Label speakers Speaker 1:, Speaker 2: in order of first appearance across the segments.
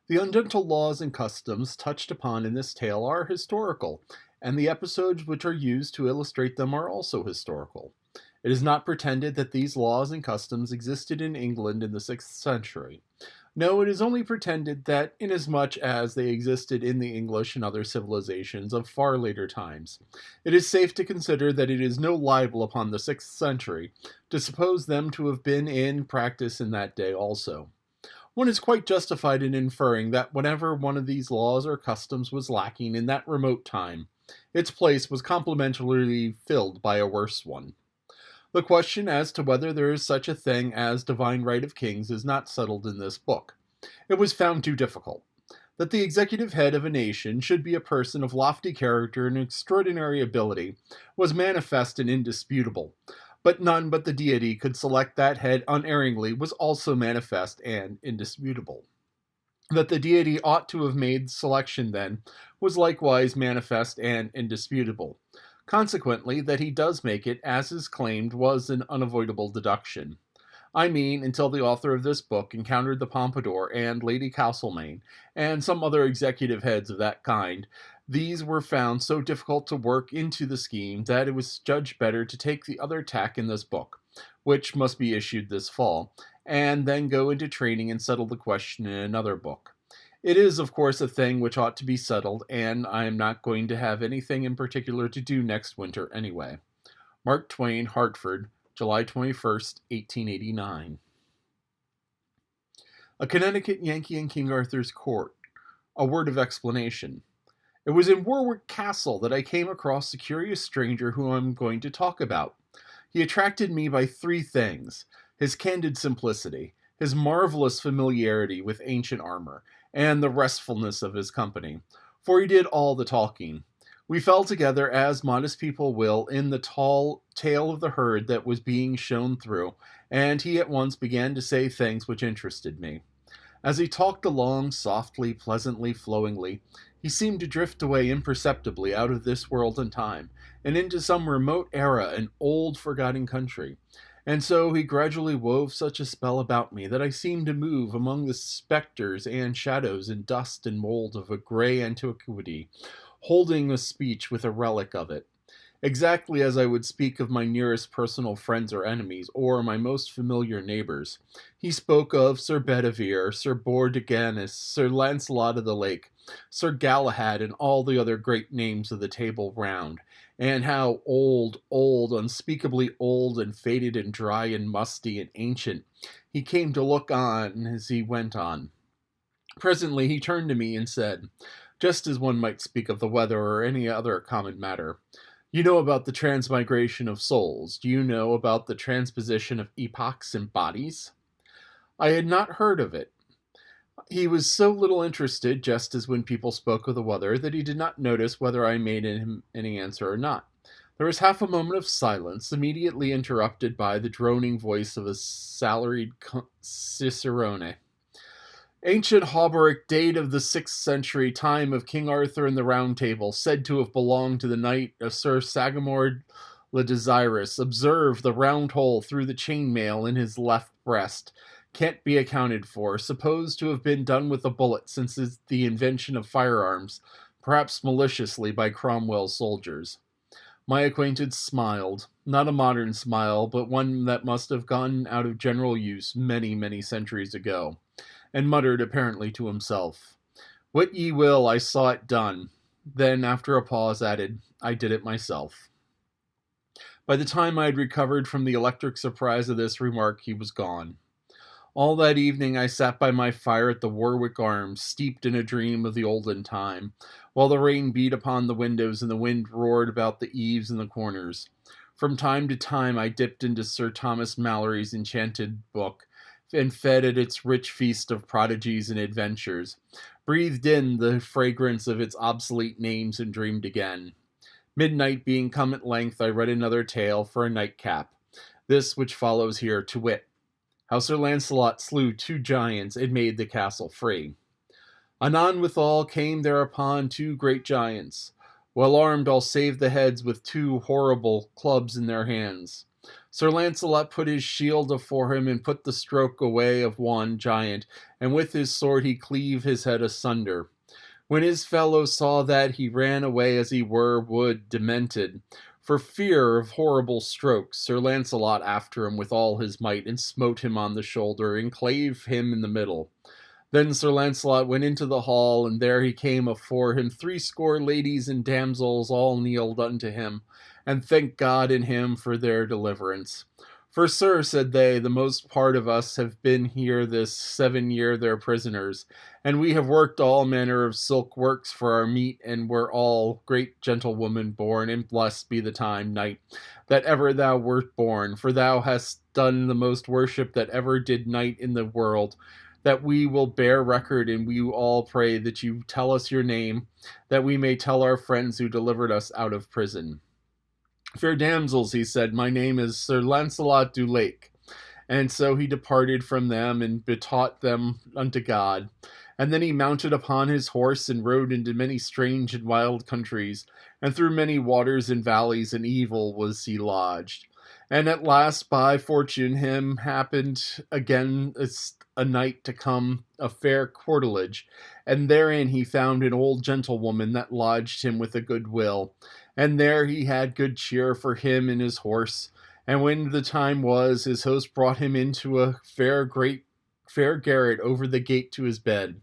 Speaker 1: The ungentle laws and customs touched upon in this tale are historical, and the episodes which are used to illustrate them are also historical. It is not pretended that these laws and customs existed in England in the 6th century. No, it is only pretended that, inasmuch as they existed in the English and other civilizations of far later times, it is safe to consider that it is no libel upon the 6th century to suppose them to have been in practice in that day also. One is quite justified in inferring that whenever one of these laws or customs was lacking in that remote time, its place was complementarily filled by a worse one. The question as to whether there is such a thing as divine right of kings is not settled in this book. It was found too difficult. That the executive head of a nation should be a person of lofty character and extraordinary ability was manifest and indisputable, but none but the deity could select that head unerringly was also manifest and indisputable. That the deity ought to have made selection then was likewise manifest and indisputable. Consequently, that he does make it, as is claimed, was an unavoidable deduction. I mean, until the author of this book encountered the Pompadour and Lady Castlemaine, and some other executive heads of that kind, these were found so difficult to work into the scheme that it was judged better to take the other tack in this book, which must be issued this fall, and then go into training and settle the question in another book. It is, of course, a thing which ought to be settled, and I am not going to have anything in particular to do next winter anyway. Mark Twain, Hartford, July 21st, 1889. A Connecticut Yankee in King Arthur's court. A word of explanation. It was in Warwick Castle that I came across the curious stranger whom I am going to talk about. He attracted me by three things: his candid simplicity, his marvelous familiarity with ancient armor, and the restfulness of his company, for he did all the talking. We fell together, as modest people will, in the tall tail of the herd that was being shown through, and he at once began to say things which interested me. As he talked along, softly, pleasantly, flowingly, he seemed to drift away imperceptibly out of this world and time, and into some remote era and old forgotten country. And so he gradually wove such a spell about me that I seemed to move among the spectres and shadows and dust and mold of a grey antiquity, holding a speech with a relic of it. Exactly as I would speak of my nearest personal friends or enemies, or my most familiar neighbors. He spoke of Sir Bedivere, Sir Bors de Ganis, Sir Lancelot of the Lake, Sir Galahad, and all the other great names of the Table Round, and how old, unspeakably old and faded and dry and musty and ancient he came to look on as he went on. Presently he turned to me and said, just as one might speak of the weather or any other common matter, "You know about the transmigration of souls. Do you know about the transposition of epochs and bodies?" I had not heard of it. He was so little interested, just as when people spoke of the weather, that he did not notice whether I made him any answer or not. There was half a moment of silence, immediately interrupted by the droning voice of a salaried cicerone. Ancient hauberk, date of the 6th century, time of King Arthur and the Round Table, said to have belonged to the knight of Sir Sagamore le Desirous. Observe the round hole through the chainmail in his left breast. Can't be accounted for. Supposed to have been done with a bullet since the invention of firearms, perhaps maliciously by Cromwell's soldiers. My acquaintance smiled, not a modern smile, but one that must have gone out of general use many, many centuries ago, and muttered apparently to himself, "What ye will, I saw it done." Then, after a pause, added, "I did it myself." By the time I had recovered from the electric surprise of this remark, he was gone. All that evening I sat by my fire at the Warwick Arms, steeped in a dream of the olden time, while the rain beat upon the windows and the wind roared about the eaves and the corners. From time to time I dipped into Sir Thomas Malory's enchanted book, and fed at its rich feast of prodigies and adventures, breathed in the fragrance of its obsolete names, and dreamed again. Midnight being come at length, I read another tale for a nightcap, this which follows here, to wit, how Sir Lancelot slew two giants and made the castle free. Anon withal came thereupon two great giants, well armed all save the heads with two horrible clubs in their hands. Sir Lancelot put his shield afore him, and put the stroke away of one giant, and with his sword he cleave his head asunder. When his fellow saw that, he ran away as he were wood demented, for fear of horrible strokes. Sir Lancelot after him with all his might, and smote him on the shoulder, and clave him in the middle. Then Sir Lancelot went into the hall, and there he came afore him 80 ladies and damsels all kneeled unto him, and thanked God in him for their deliverance. For, sir, said they, the most part of us have been here this 7 year their prisoners, and we have worked all manner of silk works for our meat, and were all great gentlewomen born, and blessed be the time, knight, that ever thou wert born, for thou hast done the most worship that ever did knight in the world, that we will bear record, and we all pray that you tell us your name, that we may tell our friends who delivered us out of prison. Fair damsels, he said, my name is Sir Lancelot du Lake. And so he departed from them, and betaught them unto God. And then he mounted upon his horse, and rode into many strange and wild countries, and through many waters and valleys, and evil was he lodged. And at last, by fortune, him happened again a night to come a fair courtilage, and therein he found an old gentlewoman that lodged him with a good will. And there he had good cheer for him and his horse. And when the time was, his host brought him into a fair garret over the gate to his bed.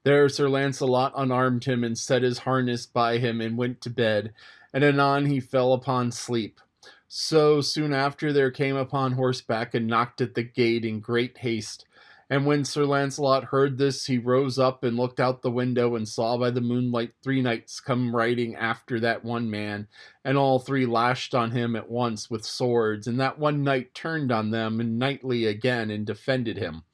Speaker 1: There Sir Lancelot unarmed him, and set his harness by him, and went to bed, and anon he fell upon sleep. So soon after there came upon horseback, and knocked at the gate in great haste. And when Sir Lancelot heard this, he rose up and looked out the window, and saw by the moonlight 3 knights come riding after that one man, and all 3 lashed on him at once with swords, and that one knight turned on them and knightly again, and defended him.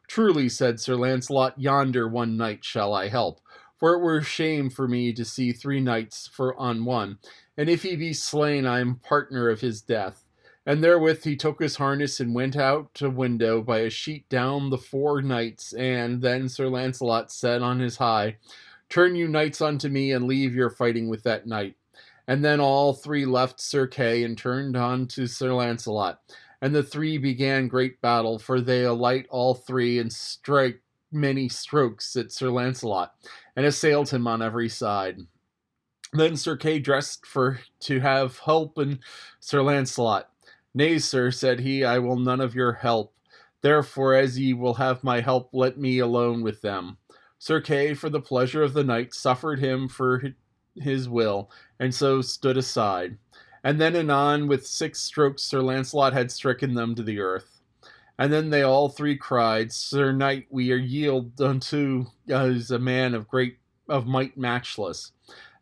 Speaker 1: Truly, said Sir Lancelot, yonder one knight shall I help, for it were shame for me to see 3 knights on one, and if he be slain I am partner of his death. And therewith he took his harness, and went out to window by a sheet down the 4 knights, and then Sir Lancelot said on his high, Turn you knights unto me, and leave your fighting with that knight. And then all 3 left Sir Kay, and turned on to Sir Lancelot. And the 3 began great battle, for they alight all 3, and strike many strokes at Sir Lancelot, and assailed him on every side. Then Sir Kay dressed for to have help in Sir Lancelot. Nay, sir, said he, I will none of your help. Therefore, as ye will have my help, let me alone with them. Sir Kay, for the pleasure of the knight, suffered him for his will, and so stood aside. And then anon, with 6 strokes, Sir Lancelot had stricken them to the earth. And then they all 3 cried, Sir Knight, we yield unto as a man of might matchless.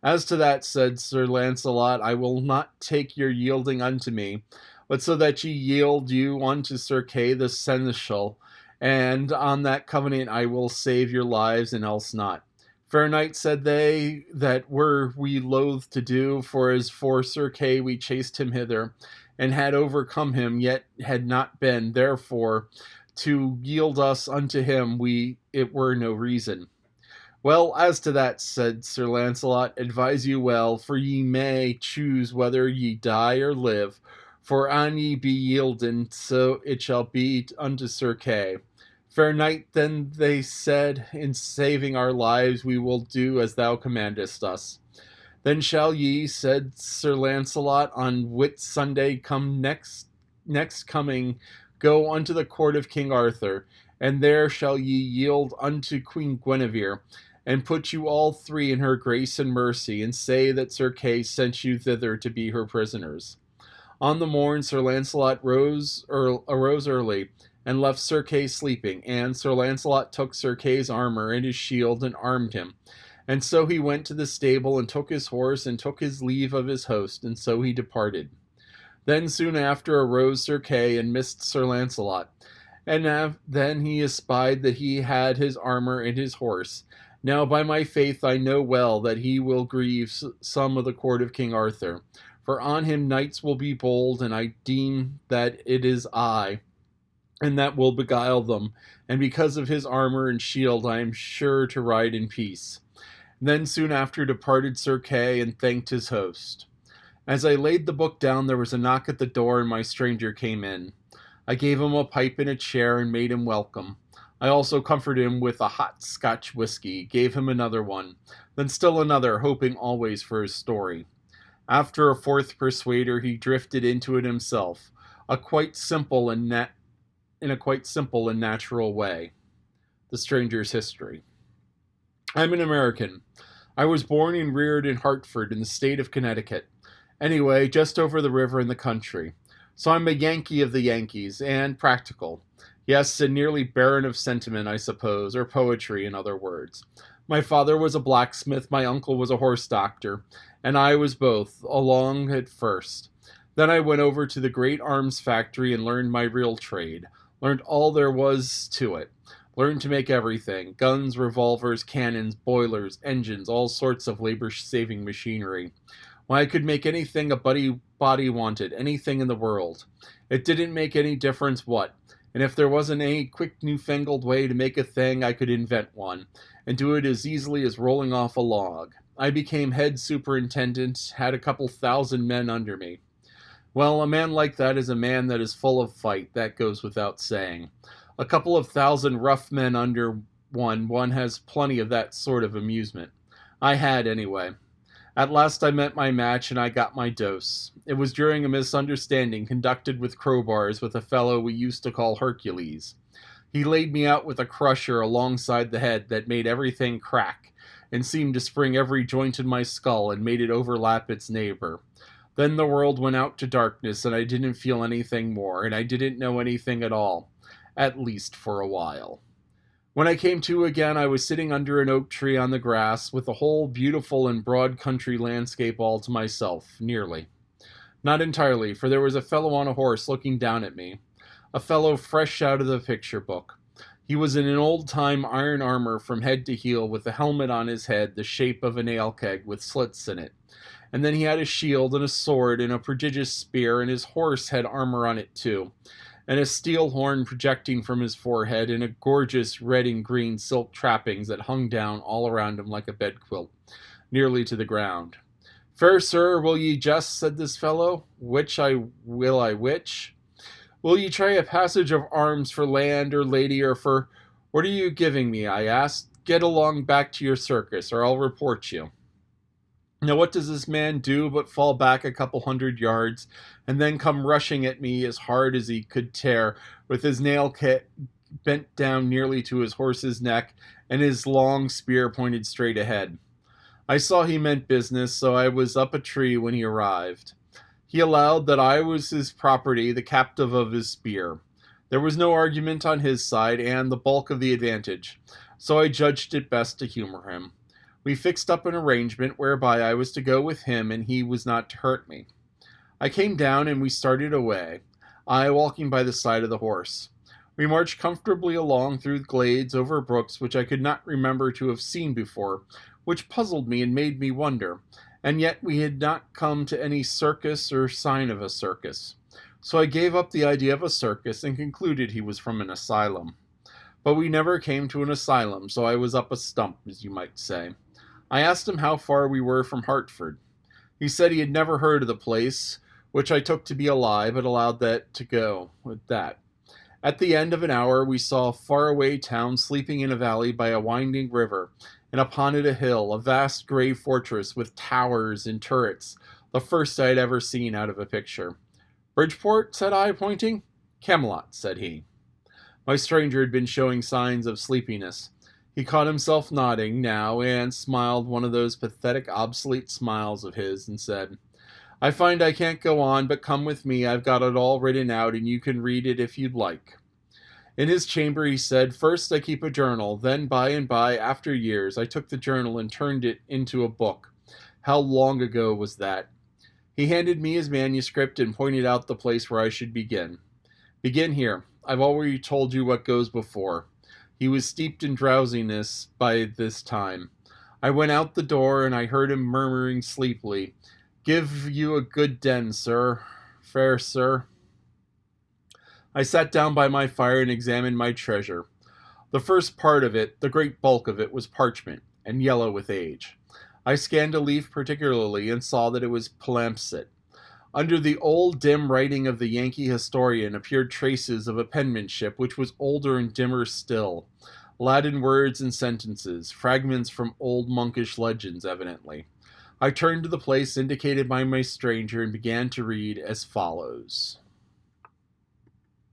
Speaker 1: As to that, said Sir Lancelot, I will not take your yielding unto me, but so that ye yield you unto Sir Kay the seneschal, and on that covenant I will save your lives, and else not. Fair knight, said they, that were we loath to do, for as for Sir Kay we chased him hither, and had overcome him, yet had not been, therefore, to yield us unto him it were no reason. Well, as to that, said Sir Lancelot, advise you well, for ye may choose whether ye die or live, for an ye be yielden, so it shall be unto Sir Kay. Fair knight, then they said, in saving our lives we will do as thou commandest us. Then shall ye, said Sir Lancelot, on Whit Sunday come next coming, go unto the court of King Arthur, and there shall ye yield unto Queen Guinevere, and put you all 3 in her grace and mercy, and say that Sir Kay sent you thither to be her prisoners. On the morn Sir Lancelot arose early, and left Sir Kay sleeping, and Sir Lancelot took Sir Kay's armor and his shield, and armed him. And so he went to the stable, and took his horse, and took his leave of his host, and so he departed. Then soon after arose Sir Kay, and missed Sir Lancelot. And then he espied that he had his armor and his horse. Now by my faith I know well that he will grieve some of the court of King Arthur. For on him knights will be bold, and I deem that it is I, and that will beguile them, and because of his armor and shield I am sure to ride in peace. Then soon after departed Sir Kay, and thanked his host. As I laid the book down, there was a knock at the door, and my stranger came in. I gave him a pipe and a chair and made him welcome. I also comforted him with a hot Scotch whiskey, gave him another one, then still another, hoping always for his story. After a fourth persuader, he drifted into it himself, a quite simple and in a quite simple and natural way. The stranger's history. I'm an American. I was born and reared in Hartford in the state of Connecticut. Anyway, just over the river in the country. So I'm a Yankee of the Yankees, and practical. Yes, and nearly barren of sentiment, I suppose, or poetry, in other words. My father was a blacksmith, my uncle was a horse doctor, and I was both, along at first. Then I went over to the great arms factory and learned my real trade, learned all there was to it, learned to make everything, guns, revolvers, cannons, boilers, engines, all sorts of labor-saving machinery. Why, I could make anything a body wanted, anything in the world. It didn't make any difference what, and if there wasn't any quick newfangled way to make a thing, I could invent one, and do it as easily as rolling off a log. I became head superintendent, had a couple thousand men under me. Well, a man like that is a man that is full of fight, that goes without saying. A couple of thousand rough men under one has plenty of that sort of amusement. I had, anyway. At last I met my match, and I got my dose. It was during a misunderstanding conducted with crowbars with a fellow we used to call Hercules. He laid me out with a crusher alongside the head that made everything crack, and seemed to spring every joint in my skull and made it overlap its neighbor. Then the world went out to darkness, and I didn't feel anything more, and I didn't know anything at all, at least for a while. When I came to again, I was sitting under an oak tree on the grass, with the whole beautiful and broad country landscape all to myself, nearly. Not entirely, for there was a fellow on a horse looking down at me, a fellow fresh out of the picture book. He was in an old-time iron armor from head to heel, with a helmet on his head the shape of a nail keg with slits in it. And then he had a shield and a sword and a prodigious spear, and his horse had armor on it too, and a steel horn projecting from his forehead, and a gorgeous red and green silk trappings that hung down all around him like a bedquilt, nearly to the ground. "Fair sir, will ye jest?" said this fellow. "Which will I which? Will ye try a passage of arms for land or lady or for—" "What are you giving me?" I asked. "Get along back to your circus, or I'll report you." Now what does this man do but fall back a couple 100 yards, and then come rushing at me as hard as he could tear, with his nail kit bent down nearly to his horse's neck, and his long spear pointed straight ahead. I saw he meant business, so I was up a tree when he arrived. He allowed that I was his property, the captive of his spear. There was no argument on his side, and the bulk of the advantage, so I judged it best to humor him. We fixed up an arrangement whereby I was to go with him and he was not to hurt me. I came down and we started away, I walking by the side of the horse. We marched comfortably along through glades over brooks which I could not remember to have seen before, which puzzled me and made me wonder, and yet we had not come to any circus or sign of a circus. So I gave up the idea of a circus and concluded he was from an asylum. But we never came to an asylum, so I was up a stump, as you might say. I asked him how far we were from Hartford. He said he had never heard of the place, which I took to be a lie, but allowed that to go with that. At the end of an hour we saw a faraway town sleeping in a valley by a winding river, and upon it a hill, a vast grey fortress with towers and turrets, the first I had ever seen out of a picture. "Bridgeport?" said I, pointing. "Camelot," said he. My stranger had been showing signs of sleepiness. He caught himself nodding now, and smiled one of those pathetic, obsolete smiles of his, and said, "I find I can't go on, but come with me. I've got it all written out, and you can read it if you'd like." In his chamber, he said, "First I keep a journal, then by and by, after years, I took the journal and turned it into a book. How long ago was that?" He handed me his manuscript and pointed out the place where I should begin. "Begin here. I've already told you what goes before." He was steeped in drowsiness by this time. I went out the door, and I heard him murmuring sleepily, "Give you a good den, sir. Fair sir." I sat down by my fire and examined my treasure. The first part of it, the great bulk of it, was parchment, and yellow with age. I scanned a leaf particularly, and saw that it was palimpsest. Under the old, dim writing of the Yankee historian appeared traces of a penmanship which was older and dimmer still. Latin words and sentences, fragments from old monkish legends, evidently. I turned to the place indicated by my stranger and began to read as follows.